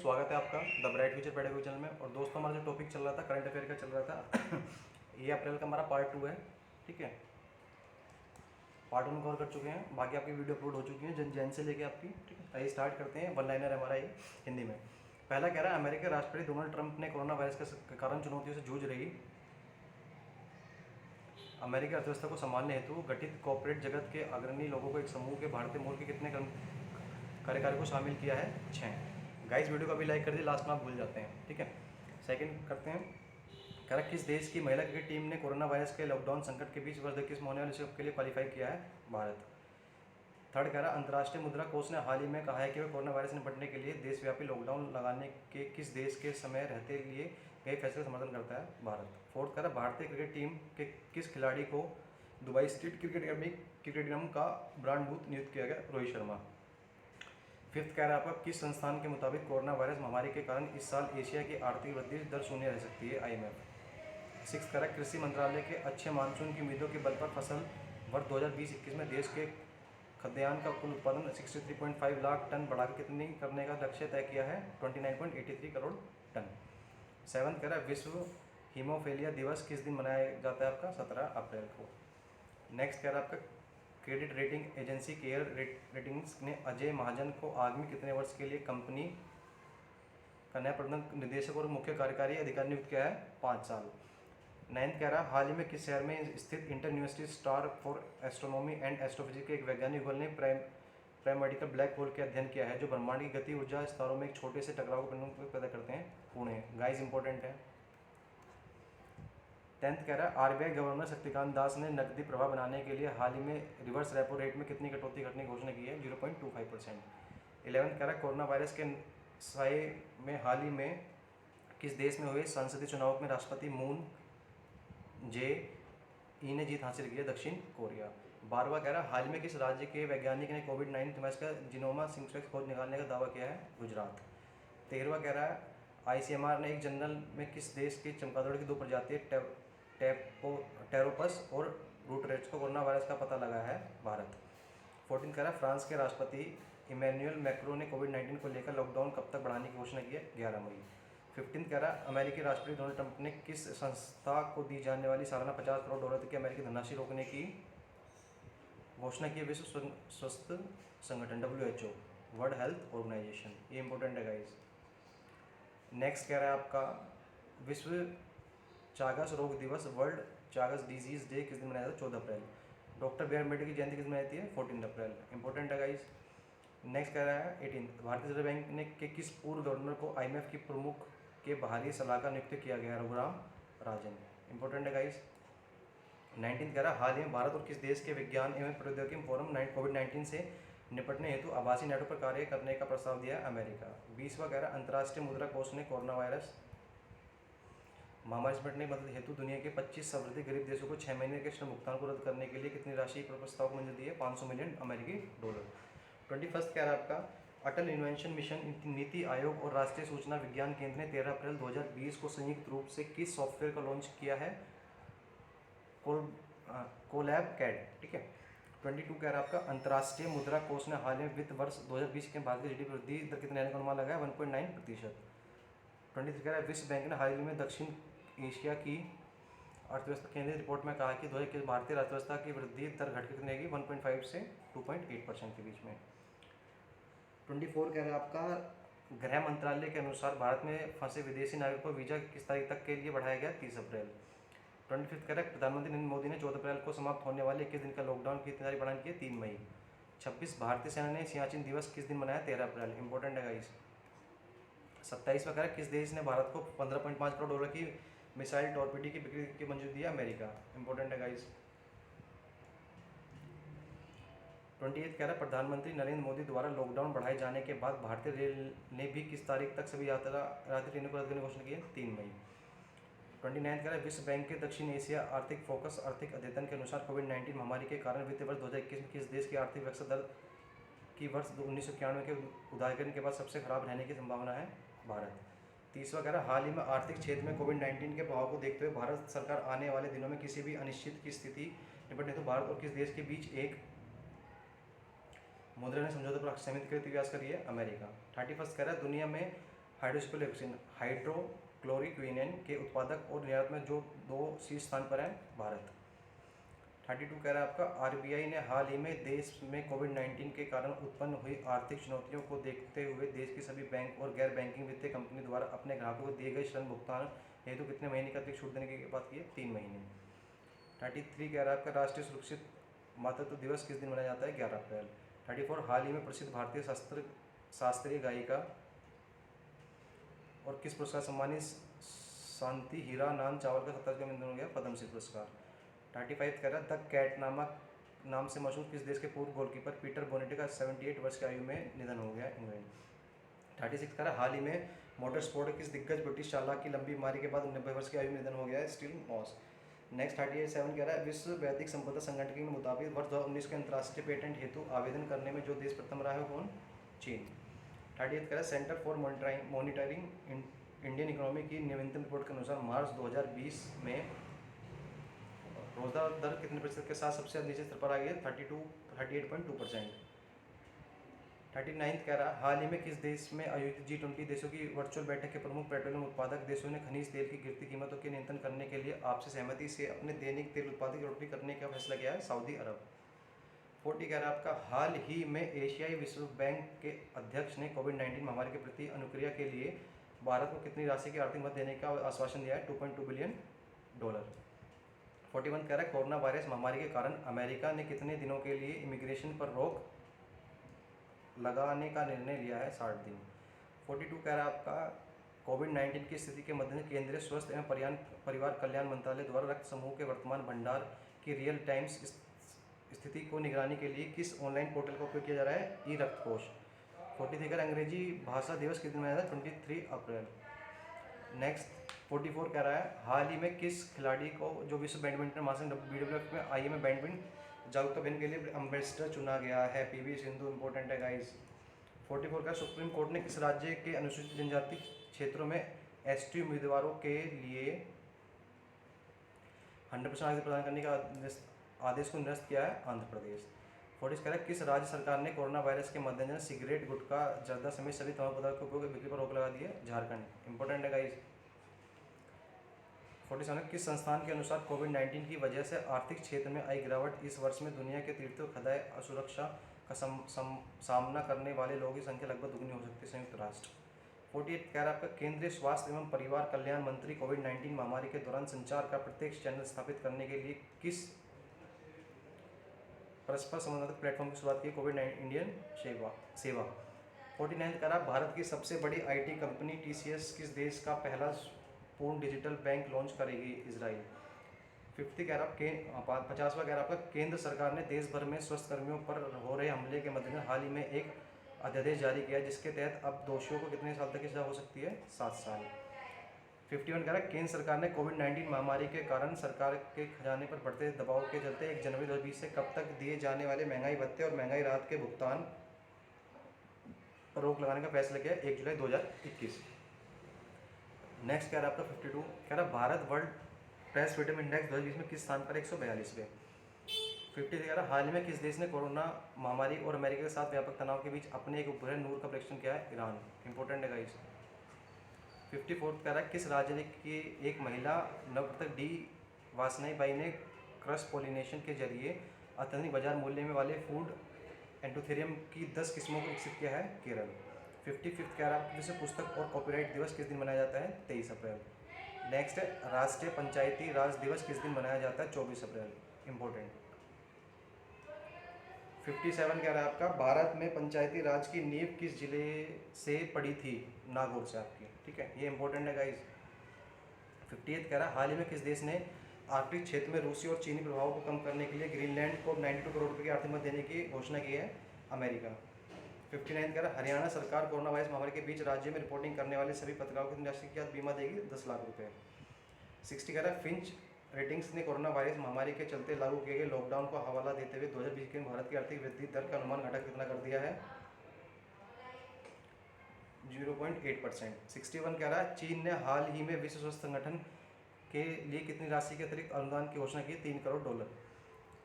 स्वागत है आपका the bright future pedagogy channel में। और दोस्तों, हमारा जो टॉपिक चल रहा था करंट अफेयर का चल रहा था ये अप्रैल का हमारा पार्ट 2 है। ठीक है, पार्ट 1 कवर कर चुके हैं, बाकी आपकी वीडियो अपलोड हो चुकी है जैन से लेके आपकी। ठीक है, आइए स्टार्ट करते हैं। वन लाइनर हमारा ये हिंदी में। पहला कह रहा है, अमेरिका के राष्ट्रपति डोनाल्ड ट्रंप ने कोरोना वायरस के कारण चुनौतियों से जूझ रही अमेरिकी अर्थव्यवस्था को संभालने हेतु गठित कॉर्पोरेट जगत के अग्रणी लोगों को एक समूह के भारतीय मूल के कितने कार्यकारियों को शामिल किया है? 6। गाइस, वीडियो को अभी लाइक कर दिए, लास्ट में आप भूल जाते हैं। ठीक है, सेकंड करते हैं। कह रहा किस देश की महिला क्रिकेट टीम ने कोरोना वायरस के लॉकडाउन संकट के बीच वर्ष 21 में होने वाले विश्व कप के लिए क्वालिफाई किया है? भारत। थर्ड कह रहा अंतर्राष्ट्रीय मुद्रा कोष ने हाल ही में कहा है कि वह कोरोना वायरस से निपटने के लिए देशव्यापी लॉकडाउन लगाने के किस देश के समय रहते लिए गए फैसले का समर्थन करता है? भारत। फोर्थ कह रहा भारतीय क्रिकेट टीम के किस खिलाड़ी को Dubai state cricket academy cricket निगम का ब्रांड दूत नियुक्त किया गया? रोहित शर्मा। फिफ्थ कह रहा है आपका किस संस्थान के मुताबिक कोरोना वायरस महामारी के कारण इस साल एशिया की आर्थिक वृद्धि दर शून्य रह सकती है? IMF। सिक्स कह रहा है कृषि मंत्रालय के अच्छे मानसून की उम्मीदों के बल पर फसल वर्ष 2020-21 में देश के खाद्यान्न का कुल उत्पादन 63.5 लाख टन बढ़ाकर कितनी करने का लक्ष्य तय किया है? 29.83 करोड़ टन। सेवन्थ कह रहा है विश्व हीमोफीलिया दिवस किस दिन मनाया जाता है? आपका 17 अप्रैल को। नेक्स्ट कह रहा है आपका credit rating agency care ratings ने अजय महाजन को आगामी कितने वर्ष के लिए कंपनी का नया प्रबंधक निदेशक और मुख्य कार्यकारी अधिकारी नियुक्त किया है? 5 साल। नाइन्थ कह रहा हाल ही में किस शहर में स्थित inter university star for astronomy and astrophysics के एक वैज्ञानिक युगल ने प्राइमर्डिकल ब्लैक होल का अध्ययन किया है जो ब्रह्मांड की गति ऊर्जा स्तरों में एक छोटे से टकराव को पैदा करते हैं? पुणे। गाइस, इंपॉर्टेंट है। 10th कह रहा है RBI गवर्नर शक्तिकांत दास ने नकदी प्रवाह बनाने के लिए हाल ही में रिवर्स रेपो रेट में कितनी कटौती करने की घोषणा की है? 0.25%। 11th कह रहा है कोरोना वायरस के साए में हाल ही में किस देश में हुए संसदीय चुनाव में राष्ट्रपति मून जे ई ने जीत हासिल की है? दक्षिण कोरिया। 12वां कह रहा है हाल ही में किस राज्य के वैज्ञानिक ने कोविड-19 वायरस का जीनोमा सिक्वेंस खोज निकालने का दावा किया है? गुजरात। 13वां कह रहा है ICMR ने एक जंगल में किस देश के चमगादड़ की 2 प्रजातियां टेरोपस और रूटरेट्स को कोरोना वायरस का पता लगा है? भारत। 14 कह रहा है फ्रांस के राष्ट्रपति इमैनुअल मैक्रो ने कोविड-19 को लेकर लॉकडाउन कब तक बढ़ाने की घोषणा की है? 11 मई। 15 कह रहा है अमेरिकी राष्ट्रपति डोनाल्ड ट्रंप ने किस संस्था को दी जाने वाली सालाना $50 करोड़ तक की अमेरिकी धनराशि रोकने की घोषणा की? विश्व स्वास्थ्य संगठन WHO, वर्ल्ड हेल्थ ऑर्गेनाइजेशन। ये इंपॉर्टेंट है गाइस। नेक्स्ट कह रहा है आपका विश्व चागस रोग दिवस वर्ल्ड चागस डिजीज डे किस दिन मनाया जाता है? 14 अप्रैल। डॉक्टर बी आर अम्बेडकर की जयंती किस दिन मनाई जाती है? 14 अप्रैल। इंपॉर्टेंट है गाइस। नेक्स्ट कह रहा है 18 भारतीय रिजर्व बैंक ने के किस पूर्व गवर्नर को IMF की प्रमुख के बाहरी सलाहकार नियुक्त किया गया? रघुराम राजन। इंपॉर्टेंट है गाइस। 19 कह रहा है हाल ही में भारत और किस देश के विज्ञान एवं प्रौद्योगिकी फोरम कोविड-19 से निपटने हेतु आभासी नेटवर्क पर कार्य करने का प्रस्ताव दिया है? अमेरिका। 20वां कह रहा है अंतर्राष्ट्रीय मुद्रा कोष ने कोरोना वायरस महामारी से निपटने की मदद हेतु दुनिया के 25 सर्वाधिक गरीब देशों को 6 महीने के ऋण भुगतान को रद्द करने के लिए कितनी राशि पर प्रस्ताव को मंजूरी दी है? $500 मिलियन अमेरिकी डॉलर। 21 कह रहा है आपका अटल इन्वेंशन मिशन नीति आयोग और राष्ट्रीय सूचना विज्ञान केंद्र ने 13 अप्रैल 2020 को संयुक्त रूप से किस सॉफ्टवेयर का लॉन्च किया है? Collab cad. ठीक है। 22 कह रहा है आपका अंतर्राष्ट्रीय मुद्रा कोष ने हाल में वित्त वर्ष 2020 के भारत की GDP वृद्धि दर कितने रहने का अनुमान लगाया? 1.9%। 23 कह रहा है विश्व बैंक ने हाल ही में दक्षिण एशिया की अर्थव्यवस्था केंद्रीय रिपोर्ट में कहा कि 2021 भारतीय अर्थव्यवस्था की वृद्धि दर घट के कितनी रहेगी? 1.5 से 2.8% के बीच में। 24 कह रहा है आपका गृह मंत्रालय के अनुसार भारत में फंसे विदेशी नागरिकों को वीजा किस तारीख तक के लिए बढ़ाया गया? 30 अप्रैल। 25 कह रहा है प्रधानमंत्री नरेंद्र मोदी ने 14 अप्रैल को समाप्त होने वाले 21 दिन का लॉकडाउन की तारीख बढ़ाने की 3 मई। 26 भारतीय सेना ने सियाचिन दिवस किस दिन मनाया? 13 अप्रैल। इंपॉर्टेंट है गाइस। 27वां कह रहा है किस देश ने भारत को $15.5 करोड़ की मिसाइल टॉर्पेडो की बिक्री की मंजूरी दी है? अमेरिका। इंपॉर्टेंट है गाइस। 28 कह रहा है प्रधानमंत्री नरेंद्र मोदी द्वारा लॉकडाउन बढ़ाए जाने के बाद भारतीय रेल ने भी किस तारीख तक सभी यात्री ट्रेनों को रद्द करने की घोषणा की है? 3 मई। 29 कह रहा है विश्व बैंक के दक्षिण एशिया आर्थिक फोकस आर्थिक अध्ययन के अनुसार कोविड-19 महामारी के कारण वित्तीय वर्ष 2021 में किस देश की आर्थिक विकास दर की वर्ष 1991 के उदारीकरण के बाद सबसे खराब रहने की संभावना है? भारत। 30वां कह रहा है हाल ही में आर्थिक क्षेत्र में कोविड-19 के प्रभाव को देखते हुए भारत सरकार आने वाले दिनों में किसी भी अनिश्चित की स्थिति निपटने हेतु भारत और किस देश के बीच एक मुद्रा ने समझौते पर सहमति के लिए प्रयास करी है? अमेरिका। 31 कह रहा है दुनिया में हाइड्रोक्सिक्लोरोक्विन हाइड्रोक्लोरोक्विनोन के उत्पादक और निर्यात में जो 2 शीर्ष स्थान पर हैं भारत। 32 कह रहा है आपका आरबीआई ने हाल ही में देश में कोविड-19 के कारण उत्पन्न हुई आर्थिक चुनौतियों को देखते हुए देश के सभी बैंक और गैर बैंकिंग वित्तीय कंपनी द्वारा अपने ग्राहकों को दिए गए ऋण भुगतान हेतु कितने महीने का अतिरिक्त छूट देने की बात की है? 3 महीने। 33 कह रहा है आपका राष्ट्रीय सुरक्षित मातृत्व दिवस किस दिन मनाया जाता है? 11 अप्रैल। 34 हाल ही में प्रसिद्ध भारतीय शास्त्रीय गायिका और किस पुरस्कार सम्मानित शांति हीरा नाम चावल का 70 का हो गया? पद्मश्री पुरस्कार। 35 कह रहा है द कैट नाम से मशहूर किस देश के पूर्व गोलकीपर पीटर बोनेटी का 78 वर्ष की आयु में निधन हो गया? इंग्लैंड। 36 कह रहा है हाल ही में मोटर स्पोर्ट किस दिग्गज ब्रिटिश चालक की लंबी बीमारी के बाद 90 वर्ष की आयु में निधन हो गया है? Steel moss. नेक्स्ट 37 कह रहा है विश्व बौद्धिक संपदा संगठन के मुताबिक वर्ष 2019 के अंतर्राष्ट्रीय पेटेंट हेतु आवेदन करने में जो देश प्रथम रहा है कौन? चीन। 38 कह रहा है centre for monitoring Indian economy की नवीनतम रिपोर्ट के अनुसार मार्च 2020 में रोजगार दर कितने प्रतिशत के साथ सबसे नीचे स्तर पर आ गई है? 38.2%। 39 कह रहा है हाल ही में किस देश में आयोजित G20 देशों की वर्चुअल बैठक के प्रमुख पेट्रोलियम उत्पादक देशों ने खनिज तेल की गिरती कीमतों के नियंत्रण करने के लिए आपसी सहमति से अपने दैनिक तेल उत्पादन की बढ़ोतरी करने का फैसला किया है? सऊदी अरब। 40 कह रहा है आपका हाल ही में एशियाई विश्व बैंक के अध्यक्ष ने कोविड-19 महामारी के प्रति अनुक्रिया के लिए भारत को कितनी राशि की आर्थिक मदद देने का आश्वासन दिया है? $2.2 बिलियन। 41 कह रहा है कोरोना वायरस महामारी के कारण अमेरिका ने कितने दिनों के लिए इमिग्रेशन पर रोक लगाने का निर्णय लिया है? 60 दिन। 42 कह रहा है आपका कोविड-19 की स्थिति के मद्देनजर केंद्रीय स्वास्थ्य एवं परिवार कल्याण मंत्रालय द्वारा रक्त समूह के वर्तमान भंडार की रियल टाइम स्थिति को निगरानी के लिए किस ऑनलाइन पोर्टल का उपयोग किया जा रहा है? ई रक्त कोष। 43 कह रहा है अंग्रेजी भाषा दिवस किस दिन मनाया जाता है? 23 अप्रैल। नेक्स्ट 44 कह रहा है हाल ही में किस खिलाड़ी को जो विश्व बैडमिंटन महासंघ BWF में आईएमए बैडमिंटन जागरूकता अभियान के लिए एम्बेसडर चुना गया है? PV सिंधु। इंपॉर्टेंट है गाइस। 44 का सुप्रीम कोर्ट ने किस राज्य के अनुसूचित जनजाति क्षेत्रों में ST उम्मीदवारों के लिए 100% आरक्षण प्रदान करने का आदेश को निरस्त किया है? आंध्र प्रदेश। 40 कह रहा है किस राज्य सरकार ने कोरोना वायरस के मद्देनजर सिगरेट गुटखा जर्दा समेत सभी तंबाकू पदार्थ के उपयोग बिक्री पर रोक लगा दी है? झारखंड। इंपॉर्टेंट है गाइस। 47 किस संस्थान के अनुसार कोविड-19 की वजह से आर्थिक क्षेत्र में आई गिरावट इस वर्ष में दुनिया के तीर्थों खदाय असुरक्षा का सामना करने वाले लोगों की संख्या लगभग दुगनी हो सकती है? संयुक्त राष्ट्र। 48 कह रहा है आपका केंद्रीय स्वास्थ्य एवं परिवार कल्याण मंत्री कोविड-19 महामारी के दौरान संचार का प्रत्यक्ष चैनल स्थापित करने के लिए किस परस्पर संबंधित प्लेटफॉर्म की शुरुआत की? कोविड-19 इंडियन सेवा। 49 कह रहा भारत की सबसे बड़ी IT कंपनी TCS किस देश का पहला पूर्ण डिजिटल बैंक लॉन्च करेगी? इजराइल। 50 कह रहा 50वां कह रहा आपका केंद्र सरकार ने देश भर में स्वास्थ्य कर्मियों पर हो रहे हमले के मद्देनजर हाल ही में एक अध्यादेश जारी किया जिसके तहत अब दोषियों को कितने साल तक की सजा हो सकती है? 7 साल। 51 कह रहा केंद्र सरकार ने कोविड-19 महामारी के कारण सरकार के खजाने पर बढ़ते दबाव के चलते 1 जनवरी 2020 से कब तक दिए जाने वाले महंगाई भत्ते और महंगाई राहत के भुगतान पर रोक लगाने का फैसला किया? 1 जुलाई 2021। नेक्स्ट कह रहा है आपका 52 कह रहा Bharat world press freedom index 2020 में किस स्थान पर? 142वें। 50 कह रहा हाल ही में किस देश ने कोरोना महामारी और अमेरिका के साथ व्यापक तनाव के बीच अपने एक उपग्रह नूर का परीक्षण किया है? ईरान। इंपॉर्टेंट है गाइस। 54 कह रहा है किस राज्य की एक महिला नवप्रवर्तक डी वासनाई बाई ने क्रॉस पोलिनेशन के जरिए अत्यधिक बाजार मूल्य में वाले फूड एंथोथेरियम की 10 किस्मों को विकसित किया है? केरल। 55 कह रहा है विश्व पुस्तक और कॉपीराइट दिवस किस दिन मनाया जाता है? 23 अप्रैल। नेक्स्ट है राष्ट्रीय पंचायती राज दिवस किस दिन मनाया जाता है? 24 अप्रैल। इंपॉर्टेंट। 57 कह रहा है आपका भारत में पंचायती राज की नींव किस जिले से पड़ी थी? नागौर से आपकी। ठीक है, ये इंपॉर्टेंट है गाइस। 58 कह रहा है हाल ही में किस देश ने आर्कटिक क्षेत्र में रूसी और चीनी प्रभाव को कम करने के लिए ग्रीनलैंड को 92 करोड़ रुपये की आर्थिक मदद देने की घोषणा की है? अमेरिका। 59 कह रहा हरियाणा सरकार कोरोना वायरस महामारी के बीच राज्य में रिपोर्टिंग करने वाले सभी पत्रकारों को कितनी राशि के साथ बीमा देगी? 10 लाख रुपये। 60 कह रहा है फिंच रेटिंग्स ने कोरोना वायरस महामारी के चलते लागू किए गए लॉकडाउन को हवाला देते हुए 2020 के भारत की आर्थिक वृद्धि दर का अनुमान घटा कितना कर दिया है? 0.8%। 61 कह रहा है चीन ने हाल ही में विश्व स्वास्थ्य संगठन के लिए कितनी राशि के अतिरिक्त अनुदान की घोषणा की? $3 करोड़।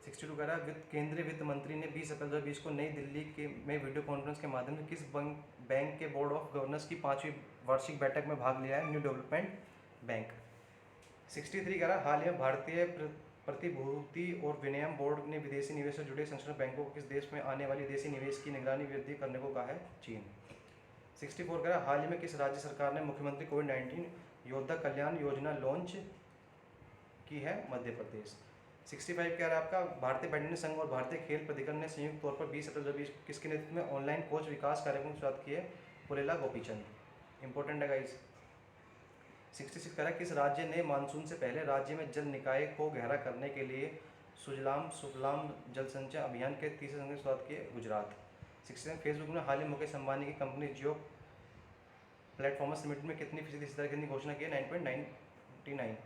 62 कह रहा है केंद्रीय वित्त मंत्री ने 20 अप्रैल 2020 को नई दिल्ली में वीडियो कॉन्फ्रेंस के माध्यम से किस बैंक के बोर्ड ऑफ गवर्नर्स की 5वीं वार्षिक बैठक में भाग लिया है न्यू डेवलपमेंट बैंक। 63 कह रहा है हाल ही में भारतीय प्रतिभूति और विनिमय बोर्ड ने विदेशी निवेश से जुड़े संचालित बैंकों को किस देश में आने वाली विदेशी निवेश की निगरानी वृद्धि करने को कहा है? चीन। 64 कह रहा है हाल ही में किस राज्य सरकार ने मुख्यमंत्री कोविड-19 योद्धा कल्याण योजना लॉन्च की है? मध्य प्रदेश। 65 कह रहा है आपका भारतीय बैडमिंटन संघ और भारतीय खेल प्राधिकरण ने संयुक्त तौर पर 20 अप्रैल 2020 किसके नेतृत्व में ऑनलाइन कोच विकास कार्यक्रम की शुरुआत की है? पुलेला गोपीचंद। इंपॉर्टेंट है गाइस। 66 कह रहा है किस राज्य ने मानसून से पहले राज्य में जल निकाय को गहरा करने के लिए सुजलाम सुफलाम जल संचय अभियान के तीसरे संघ की शुरुआत की है? गुजरात। 67 फेसबुक ने हाल ही मुकेश अंबानी की कंपनी जियो प्लेटफॉर्म्स लिमिटेड में कितनी फीसदी हिस्सेदारी खरीदने की घोषणा की है? 9.99।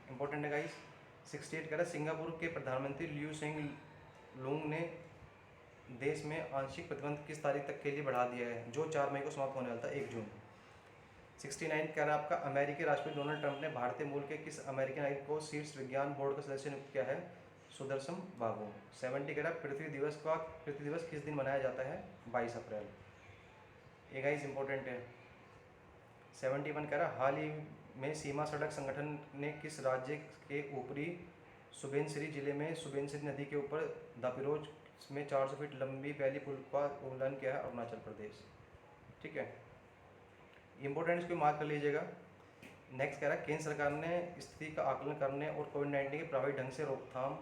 इंपॉर्टेंट है गाइस। 68 कह रहा है सिंगापुर के प्रधानमंत्री लियू सेंग लुंग ने देश में आंशिक प्रतिबंध किस तारीख तक के लिए बढ़ा दिया है, जो 4 मई को समाप्त होने वाला था, 1 जून। 69 कह रहा है आपका अमेरिकी राष्ट्रपति डोनाल्ड ट्रंप ने भारतीय मूल के किस अमेरिकी नागरिक को शीर्ष विज्ञान बोर्ड का सदस्य नियुक्त किया है? सुदर्शन बाबू। 70 कह रहा है पृथ्वी दिवस किस दिन मनाया जाता है? 22 अप्रैल। ये गाइस इंपॉर्टेंट है। 71 कह रहा है हाल ही में सीमा सड़क संगठन ने किस राज्य के ऊपरी सुबनसिरी जिले में सुबनसिरी नदी के ऊपर दापिरोज में 400 फीट लंबी पहली पुल का उल्लंघन किया है? अरुणाचल प्रदेश। ठीक है, इंपॉर्टेंट इसको मार्क कर लीजिएगा। नेक्स्ट कह रहा है केंद्र सरकार ने स्थिति का आकलन करने और कोविड-19 की प्रभावी ढंग से रोकथाम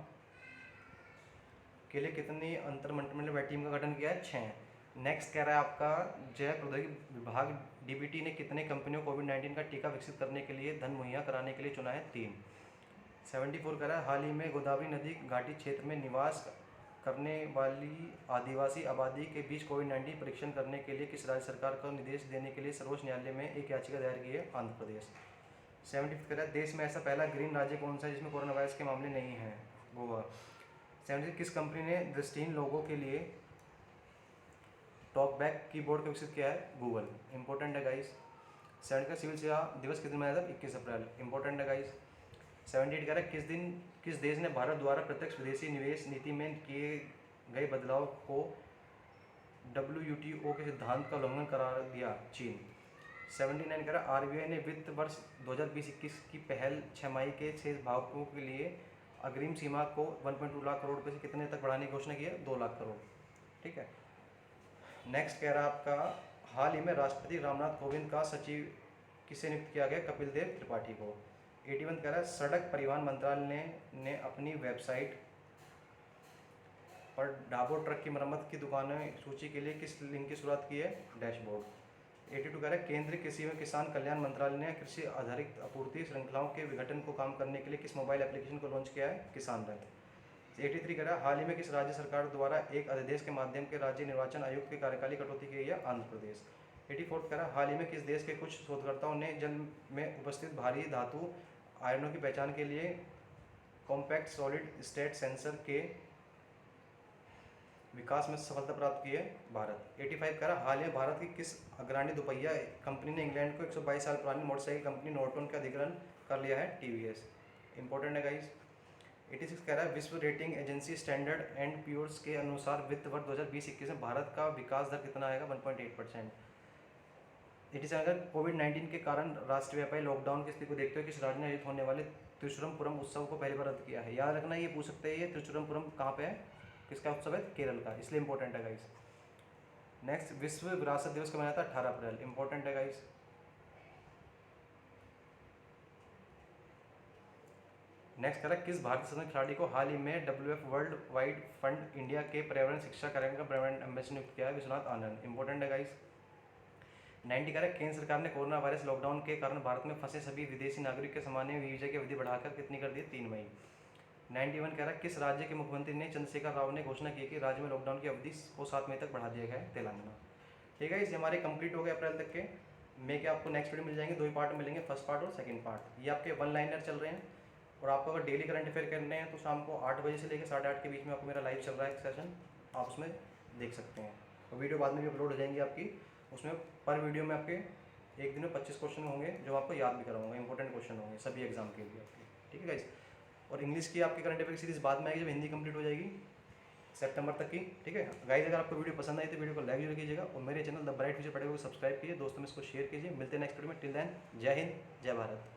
के लिए कितनी अंतरमंत्रिमंडलीय टीम का गठन किया है? 6। नेक्स्ट कह रहा है आपका जैव प्रौद्योगिकी विभाग डीबीटी ने कितने कंपनियों को कोविड-19 का टीका विकसित करने के लिए धन मुहैया कराने के लिए चुना है? 3। 74 कह रहा है हाल ही में गोदावरी नदी घाटी क्षेत्र में निवास करने वाली आदिवासी आबादी के बीच कोविड-19 परीक्षण करने के लिए किस राज्य सरकार को निर्देश देने के लिए सर्वोच्च न्यायालय में एक याचिका दायर की है? आंध्र प्रदेश। 75 कह रहा है देश में ऐसा पहला ग्रीन राज्य कौन सा है जिसमें कोरोना वायरस के मामले नहीं हैं? गोवा। 76 किस कंपनी ने दृष्टिहीन लोगों के लिए टॉकबैक कीबोर्ड का विकसित किया है? गूगल। इंपॉर्टेंट है गाइस। 70 का सिविल सेवा दिवस किस दिन मनाया था? 21 अप्रैल। इंपॉर्टेंट है गाइस। 78 कह रहा है किस देश ने भारत द्वारा प्रत्यक्ष विदेशी निवेश नीति में किए गए बदलाव को WTO के सिद्धांत का उल्लंघन करार दिया? चीन। 79 कह रहा है आरबीआई ने वित्त वर्ष 2020-21 की पहल छमाही के शेष भागों के लिए अग्रिम सीमा को 1.2 लाख करोड़ रुपये से कितने तक बढ़ाने की घोषणा की है? 2 लाख करोड़। ठीक है, नेक्स्ट कह रहा है आपका हाल ही में राष्ट्रपति रामनाथ कोविंद का सचिव किसे नियुक्त किया गया? कपिल देव त्रिपाठी को। 81 कह रहा है सड़क परिवहन मंत्रालय ने अपनी वेबसाइट पर डाबो ट्रक की मरम्मत की दुकानों सूची के लिए किस लिंक की शुरुआत की है? डैशबोर्ड। 82 कह रहा है केंद्रीय कृषि एवं किसान कल्याण मंत्रालय ने कृषि आधारित आपूर्ति श्रृंखलाओं के विघटन को कम करने के लिए किस मोबाइल एप्लीकेशन को लॉन्च किया है? किसान रथ। 83 कह रहा है हाल ही में किस राज्य सरकार द्वारा एक अध्यादेश के माध्यम के राज्य निर्वाचन आयुक्त की कार्यकाल कटौती की गई है? आंध्र प्रदेश। 84 कह रहा है हाल ही में किस देश के कुछ शोधकर्ताओं ने जल में उपस्थित भारी धातु आयनों की पहचान के लिए कॉम्पैक्ट सॉलिड स्टेट सेंसर के विकास में सफलता प्राप्त की है? भारत। 85 कह रहा हाल ही भारत की किस अग्रणी दुपहिया कंपनी ने इंग्लैंड को 122 साल पुरानी मोटरसाइकिल कंपनी नॉर्टन का अधिग्रहण कर लिया है? टीवीएस। इंपॉर्टेंट है गाइस। 86 कह रहा है विश्व रेटिंग एजेंसी स्टैंडर्ड एंड प्योर्स के अनुसार वित्त वर्ष 2020-21 में भारत का विकास दर कितना आएगा? 1.8%। 87 अगर कोविड-19 के कारण राष्ट्रव्यापी लॉकडाउन की स्थिति को देखते हुए किस राज्य ने आयोजित होने वाले त्रिशुरमपुरम उत्सव को पहली बार रद्द किया है? याद रखना ये पूछ सकते हैं ये त्रिशुरमपुरम कहाँ पे है, किसका उत्सव है? केरल का, इसलिए इंपॉर्टेंट है गाइस। नेक्स्ट विश्व विरासत दिवस कब मनाया था? 18 अप्रैल। इंपॉर्टेंट है गाइस। नेक्स्ट कह रहा है किस भारतीय संसद खिलाड़ी को हाल ही में WWF world wide fund India के पर्यावरण शिक्षा कार्यक्रम का ब्रांड एम्बेसडर नियुक्त किया है? विश्वनाथ आनंद। इंपॉर्टेंट है गाइस। 90 कह रहा है केंद्र सरकार ने कोरोना वायरस लॉकडाउन के कारण भारत में फंसे सभी विदेशी नागरिक के सामान्य वीजा की अवधि बढ़ाकर कितनी कर दी? 3 मई। 91 कह रहा है किस राज्य के मुख्यमंत्री ने चंद्रशेखर राव ने घोषणा की कि राज्य में लॉकडाउन की अवधि को 7 मई तक बढ़ा दिया गया है? तेलंगाना। ठीक है, इसे हमारे कंप्लीट हो गए अप्रैल तक के। मे के आपको नेक्स्ट वीडियो मिल जाएंगे, 2 पार्ट मिलेंगे, फर्स्ट पार्ट और सेकंड पार्ट। ये आपके 1 लाइनर चल रहे हैं और आपको अगर डेली करंट अफेयर करने हैं तो शाम को 8 बजे से लेकर 8:30 के बीच में आपको मेरा लाइव चल रहा है एक सेशन, आप उसमें देख सकते हैं। और वीडियो बाद में भी अपलोड हो जाएंगी आपकी, उसमें पर वीडियो में आपके एक दिन में 25 क्वेश्चन होंगे जो आपको याद भी कराऊंगा, इंपॉर्टेंट क्वेश्चन होंगे सभी एग्जाम के लिए आपके। ठीक है गाइस। और इंग्लिश की आपकी करंट अफेयर सीरीज बाद में आएगी जब हिंदी कंप्लीट हो जाएगी। सितंबर तक की। ठीक है गाइस, अगर आपको वीडियो पसंद आई तो वीडियो को लाइक जरूर कीजिएगा और मेरे चैनल द ब्राइट फ्यूचर पढ़े हुए सब्सक्राइब कीजिए, दोस्तों में इसको शेयर कीजिए। मिलते हैं नेक्स्ट वीडियो में। टिल देन जय हिंद, जय भारत।